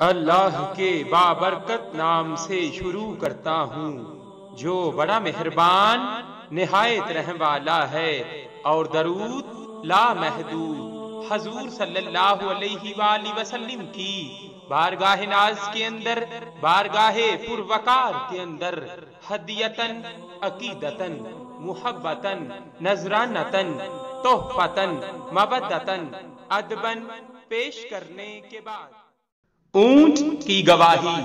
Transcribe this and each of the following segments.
اللہ کے بابرکت نام سے شروع کرتا ہوں جو بڑا مہربان نہایت رحم والا ہے، اور درود لا محدود حضور صلی اللہ علیہ وآلہ وسلم کی بارگاہ ناز کے اندر، بارگاہ پروقار کے اندر ہدیتن، عقیدتن، محبتن، نذرانتن، تحفتن، مودتن، ادبن پیش کرنے کے بعد اونٹ کی گواہی۔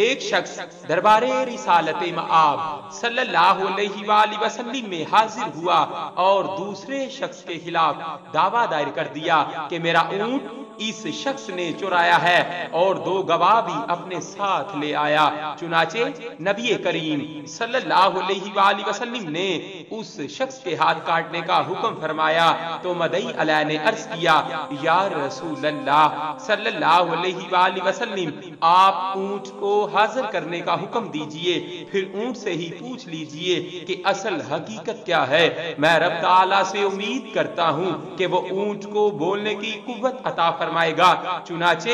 ایک شخص دربار رسالت مآب صلی اللہ علیہ وآلہ وسلم میں حاضر ہوا اور دوسرے شخص کے خلاف دعویٰ دائر کر دیا کہ میرا اونٹ اس شخص نے چرایا ہے، اور دو گواہ بھی اپنے ساتھ لے آیا۔ چنانچہ نبی کریم صلی اللہ علیہ وآلہ وسلم نے اس شخص کے ہاتھ کاٹنے کا حکم فرمایا تو مدعی علیہ نے عرض کیا، یا رسول اللہ صلی اللہ علیہ وآلہ وسلم، آپ اونٹ کو حاضر کرنے کا حکم دیجئے، پھر اونٹ سے ہی پوچھ لیجئے کہ اصل حقیقت کیا ہے۔ میں رب تعالیٰ سے امید کرتا ہوں کہ وہ اونٹ کو بولنے کی قوت عطا فرمائے گا۔ چنانچہ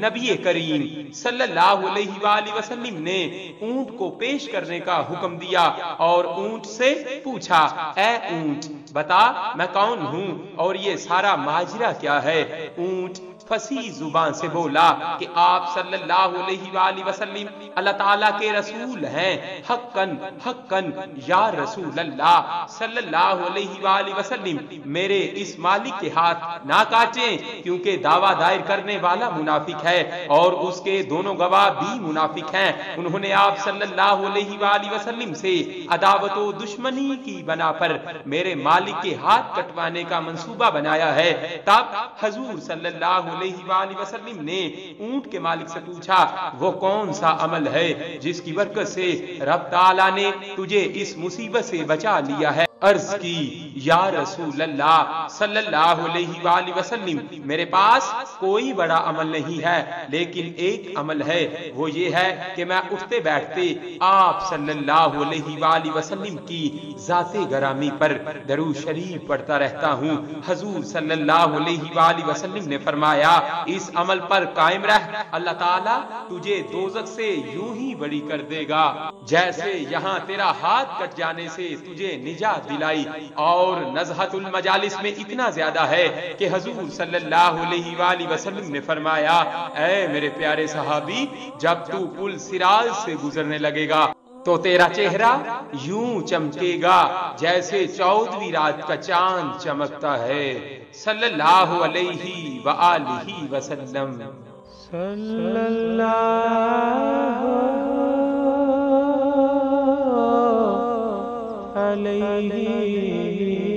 نبی کریم صلی اللہ علیہ وآلہ وسلم نے اونٹ کو پیش کرنے کا حکم دیا اور اونٹ سے پوچھا، اے اونٹ بتا میں کون ہوں اور یہ سارا ماجرا کیا ہے؟ اونٹ فصیح زبان سے بولا کہ آپ صلی اللہ علیہ وآلہ وسلم اللہ تعالیٰ کے رسول ہیں، حقاً حقاً یا رسول اللہ صلی اللہ علیہ وآلہ وسلم، میرے اس مالک کے ہاتھ نہ کاٹیں، کیونکہ دعویٰ دائر کرنے والا منافق ہے اور اس کے دونوں گواہ بھی منافق ہیں۔ انہوں نے آپ صلی اللہ علیہ وآلہ وسلم سے عداوت و دشمنی کی بنا پر میرے مالک کے ہاتھ کٹوانے کا منصوبہ بنایا ہے۔ تب حضور صلی اللہ علیہ وآلہ وسلم نے اونٹ کے مالک سے پوچھا، وہ کون سا عمل ہے جس کی برکت سے رب تعالیٰ نے تجھے اس مصیبت سے بچا لیا ہے؟ عرض کی، یا رسول اللہ صلی اللہ علیہ وآلہ وسلم، میرے پاس کوئی بڑا عمل نہیں ہے، لیکن ایک عمل ہے، وہ یہ ہے کہ میں اٹھتے بیٹھتے آپ صلی اللہ علیہ وآلہ وسلم کی ذات گرامی پر درود شریف پڑھتا رہتا ہوں۔ حضور صلی اللہ علیہ وآلہ وسلم نے فرمایا، اس عمل پر قائم رہ، اللہ تعالیٰ تجھے دوزخ سے یوں ہی بری کر دے گا جیسے یہاں تیرا ہاتھ کٹ جانے سے تجھے نجات دلائی۔ اور نزہت المجالس میں اتنا زیادہ ہے کہ حضور صلی اللہ علیہ وآلہ وسلم نے فرمایا، اے میرے پیارے صحابی، جب تو پل صراط سے گزرنے لگے گا تو تیرا چہرہ یوں چمکے گا جیسے 14ویں رات کا چاند چمکتا ہے۔ صلی اللہ علیہ وآلہ وسلم۔ صلی اللہ علیہ